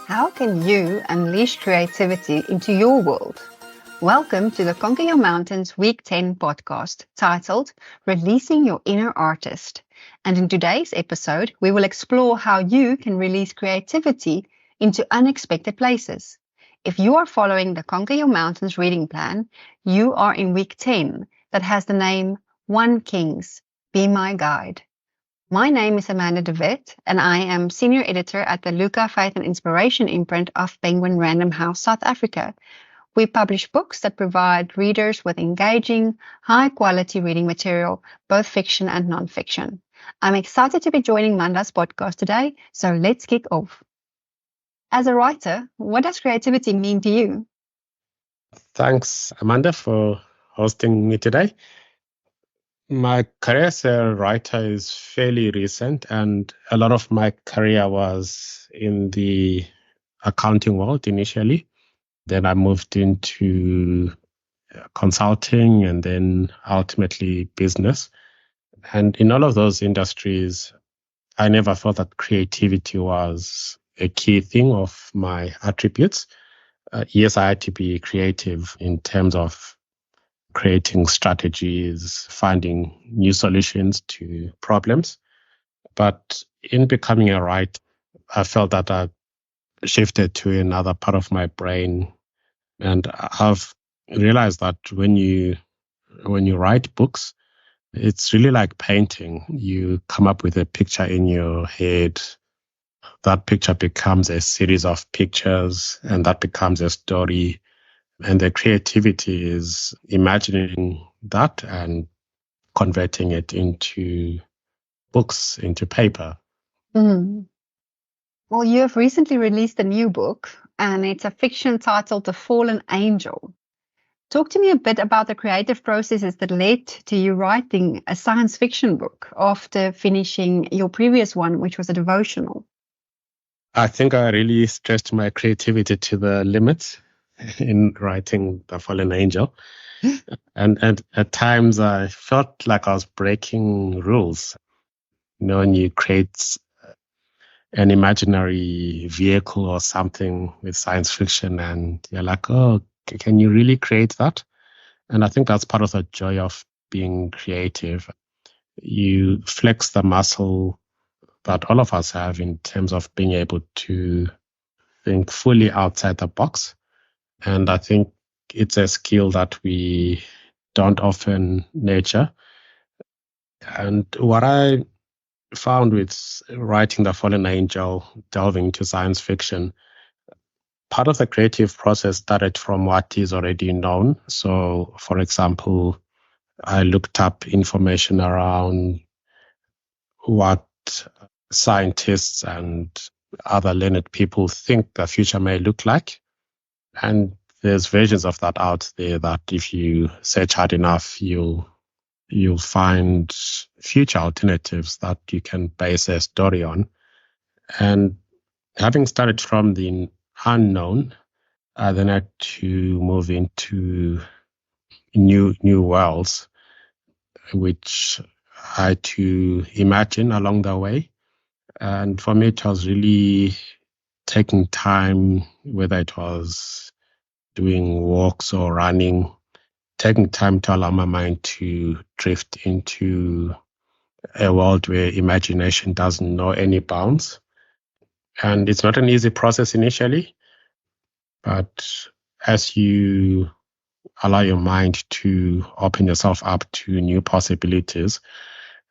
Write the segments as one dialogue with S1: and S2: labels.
S1: How can you unleash creativity into your world? Welcome to the Conquer Your Mountains Week 10 podcast titled Releasing Your Inner Artist. And in today's episode, we will explore how you can release creativity into unexpected places. If you are following the Conquer Your Mountains reading plan, you are in week 10 that has the name One Kings, Be My Guide. My name is Amanda De Witt, and I am Senior Editor at the Luca, Faith and Inspiration Imprint of Penguin Random House, South Africa. We publish books that provide readers with engaging, high-quality reading material, both fiction and non-fiction. I'm excited to be joining Mandla's podcast today, so let's kick off. As a writer, what does creativity mean to you?
S2: Thanks, Amanda, for hosting me today. My career as a writer is fairly recent, and a lot of my career was in the accounting world initially. Then I moved into consulting and then ultimately business. And in all of those industries, I never felt that creativity was a key thing of my attributes. Yes, I had to be creative in terms of creating strategies, finding new solutions to problems. But in becoming a writer, I felt that I shifted to another part of my brain. And I've realized that when you write books, it's really like painting. You come up with a picture in your head. That picture becomes a series of pictures, and that becomes a story. And the creativity is imagining that and converting it into books, into paper.
S1: Well, you have recently released a new book, and it's a fiction titled The Fallen Angel. Talk to me a bit about the creative processes that led to you writing a science fiction book after finishing your previous one, which was a devotional.
S2: I think I really stretched my creativity to the limits in writing The Fallen Angel. And at times I felt like I was breaking rules. You know, when you create an imaginary vehicle or something with science fiction and you're like, oh, can you really create that? And I think that's part of the joy of being creative. You flex the muscle that all of us have in terms of being able to think fully outside the box. And I think it's a skill that we don't often nurture. And what I found with writing The Fallen Angel, delving into science fiction, part of the creative process started from what is already known. So, for example, I looked up information around what scientists and other learned people think the future may look like. And there's versions of that out there that if you search hard enough, you'll find future alternatives that you can base a story on. And having started from the unknown, I then had to move into new worlds, which I had to imagine along the way. And for me, it was really taking time, whether it was doing walks or running, taking time to allow my mind to drift into a world where imagination doesn't know any bounds. And it's not an easy process initially, but as you allow your mind to open yourself up to new possibilities,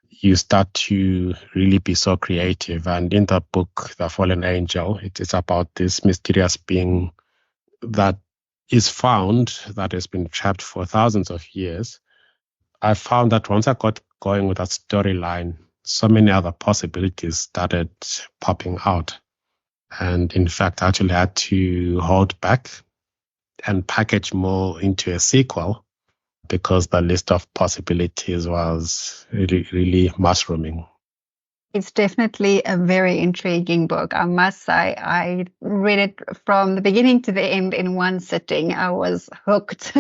S2: you start to really be so creative. And in the book, The Fallen Angel, it is about this mysterious being that is found, that has been trapped for thousands of years. I found that once I got going with that storyline, so many other possibilities started popping out. And in fact, I actually had to hold back and package more into a sequel because the list of possibilities was really mushrooming.
S1: It's definitely a very intriguing book. I must say, I read it from the beginning to the end in one sitting. I was hooked.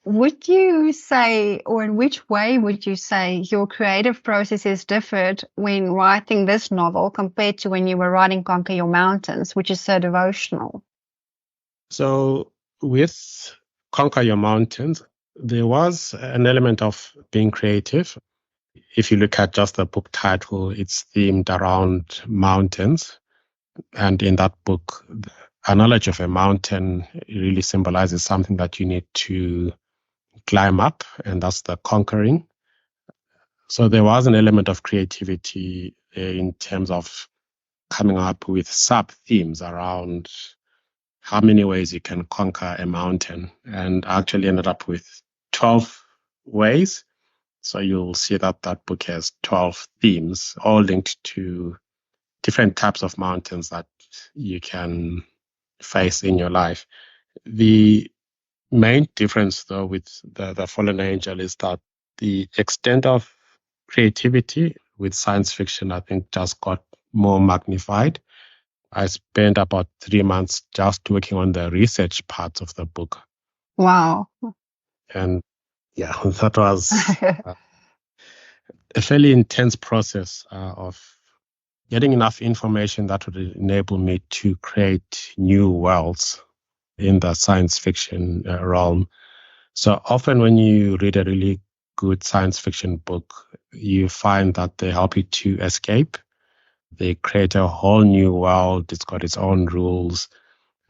S1: Would you say, or in which way would you say your creative processes differed when writing this novel compared to when you were writing Conquer Your Mountains, which is so devotional?
S2: So with Conquer Your Mountains, there was an element of being creative. If you look at just the book title, it's themed around mountains. And in that book, a knowledge of a mountain really symbolizes something that you need to climb up, and that's the conquering. So there was an element of creativity in terms of coming up with sub-themes around how many ways you can conquer a mountain. And I actually ended up with 12 ways. So you'll see that that book has 12 themes, all linked to different types of mountains that you can face in your life. The main difference, though, with the Fallen Angel is that the extent of creativity with science fiction, I think, just got more magnified. I spent about 3 months just working on the research parts of the book.
S1: Wow.
S2: And yeah, that was a fairly intense process of getting enough information that would enable me to create new worlds in the science fiction realm. So often when you read a really good science fiction book, you find that they help you to escape. They create a whole new world. It's got its own rules,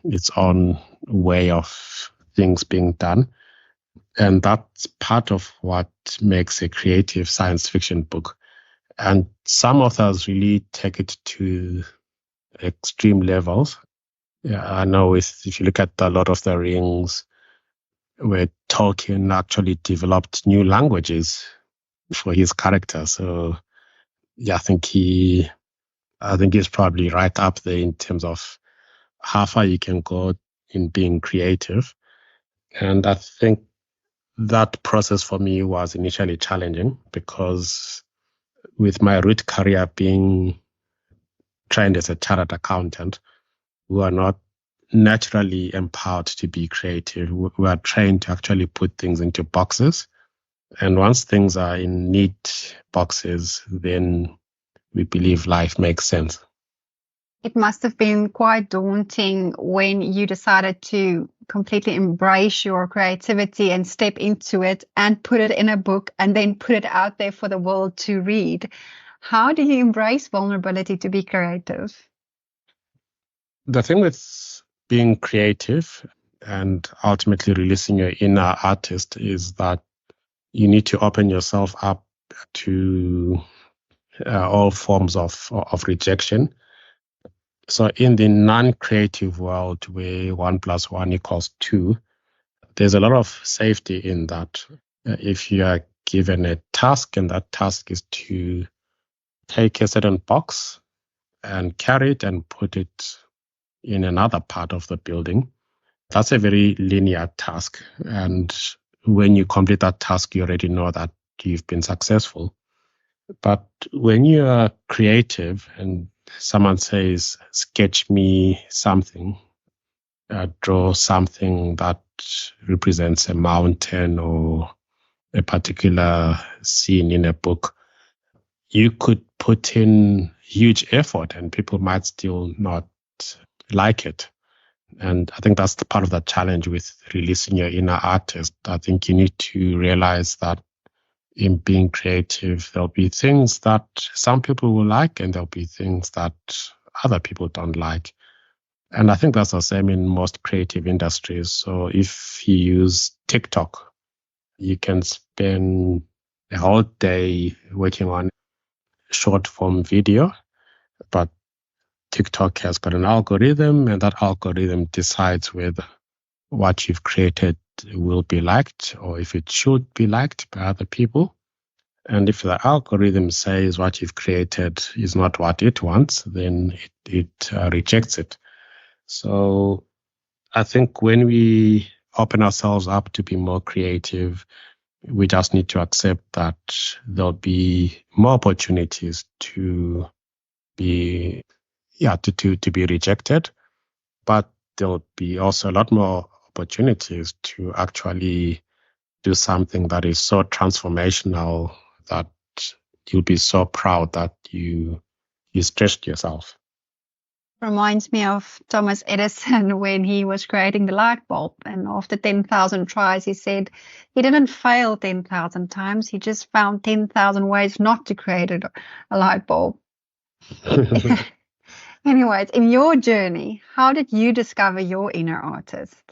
S2: its own way of things being done. And that's part of what makes a creative science fiction book. And some authors really take it to extreme levels. Yeah, I know if you look at the Lord of the Rings, where Tolkien actually developed new languages for his character. So yeah, I think he's probably right up there in terms of how far you can go in being creative. And I think that process for me was initially challenging because with my root career being trained as a chartered accountant, we are not naturally empowered to be creative. We are trained to actually put things into boxes. And once things are in neat boxes, then we believe life makes sense.
S1: It must have been quite daunting when you decided to completely embrace your creativity and step into it and put it in a book and then put it out there for the world to read. How do you embrace vulnerability to be creative?
S2: The thing with being creative and ultimately releasing your inner artist is that you need to open yourself up to all forms of rejection. So in the non-creative world where 1+1=2, there's a lot of safety in that. If you are given a task and that task is to take a certain box and carry it and put it in another part of the building, that's a very linear task. And when you complete that task, you already know that you've been successful. But when you are creative and someone says, sketch me something, draw something that represents a mountain or a particular scene in a book, you could put in huge effort and people might still not like it. And I think that's the part of the challenge with releasing your inner artist. I think you need to realize that in being creative, there'll be things that some people will like and there'll be things that other people don't like. And I think that's the same in most creative industries. So if you use TikTok, you can spend a whole day working on short form video, but TikTok has got an algorithm and that algorithm decides whether what you've created will be liked or if it should be liked by other people. And if the algorithm says what you've created is not what it wants, then it rejects it. So I think when we open ourselves up to be more creative, we just need to accept that there'll be more opportunities to be, to be rejected, but there'll be also a lot more opportunities to actually do something that is so transformational that you'll be so proud that you stretched yourself.
S1: Reminds me of Thomas Edison when he was creating the light bulb. And after 10,000 tries, he said he didn't fail 10,000 times. He just found 10,000 ways not to create a light bulb. Anyways, in your journey, how did you discover your inner artist?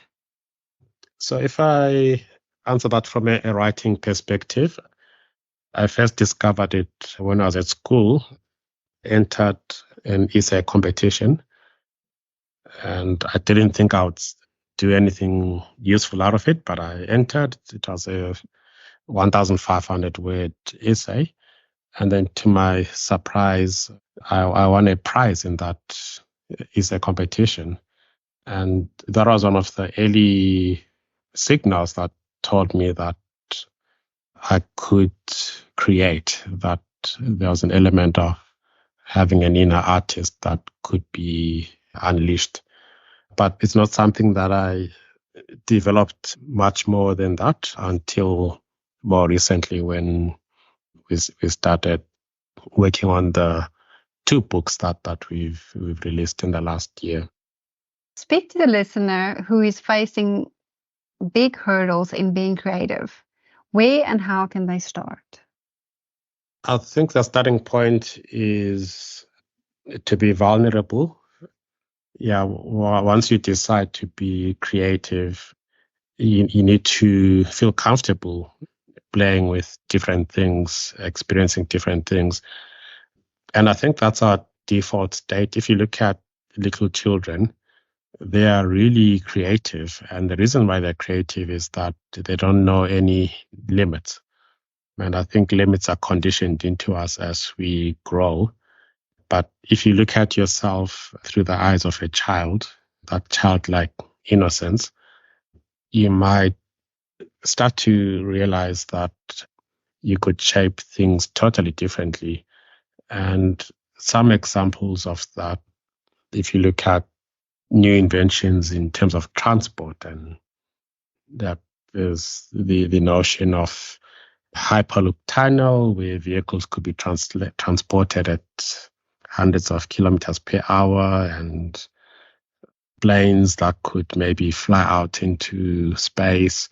S2: So if I answer that from a writing perspective, I first discovered it when I was at school, entered an essay competition, and I didn't think I would do anything useful out of it, but I entered. It was a 1,500 word essay. And then to my surprise, I won a prize in that essay competition. And that was one of the early signals that told me that I could create, that there was an element of having an inner artist that could be unleashed. But it's not something that I developed much more than that until more recently when we started working on the 2 books that we've released in the last year.
S1: Speak to the listener who is facing big hurdles in being creative. Where and how can they start?
S2: I think the starting point is to be vulnerable. Yeah, once you decide to be creative, you need to feel comfortable playing with different things, experiencing different things. And I think that's our default state. If you look at little children, they are really creative. And the reason why they're creative is that they don't know any limits. And I think limits are conditioned into us as we grow. But if you look at yourself through the eyes of a child, that childlike innocence, you might start to realize that you could shape things totally differently. And some examples of that, if you look at new inventions in terms of transport, and that is the notion of Hyperloop tunnel, where vehicles could be transported at hundreds of kilometers per hour, and planes that could maybe fly out into space.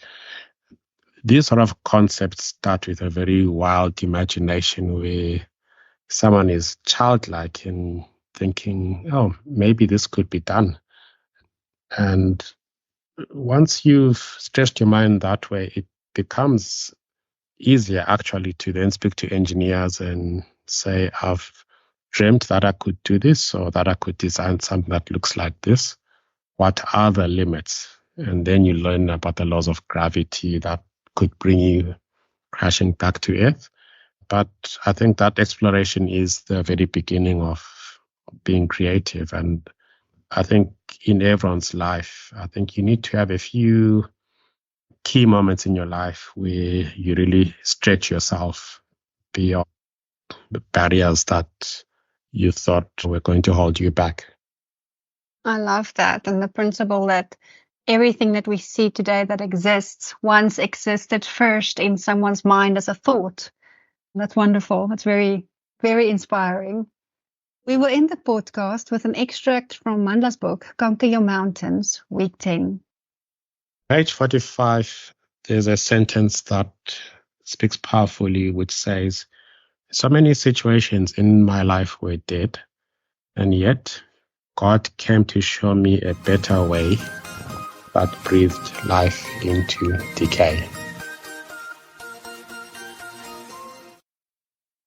S2: These sort of concepts start with a very wild imagination where someone is childlike in thinking, oh, maybe this could be done. And once you've stretched your mind that way, it becomes easier actually to then speak to engineers and say, I've dreamt that I could do this, or that I could design something that looks like this. What are the limits? And then you learn about the laws of gravity that could bring you crashing back to earth. But I think that exploration is the very beginning of being creative. And I think in everyone's life, I think you need to have a few key moments in your life where you really stretch yourself beyond the barriers that you thought were going to hold you back.
S1: I love that. And the principle that everything that we see today that exists once existed first in someone's mind as a thought. That's wonderful. That's very, very inspiring. We will end the podcast with an extract from Mandla's book, Conquer Your Mountains, Week 10.
S2: Page 45, there's a sentence that speaks powerfully, which says, so many situations in my life were dead, and yet God came to show me a better way that breathed life into decay.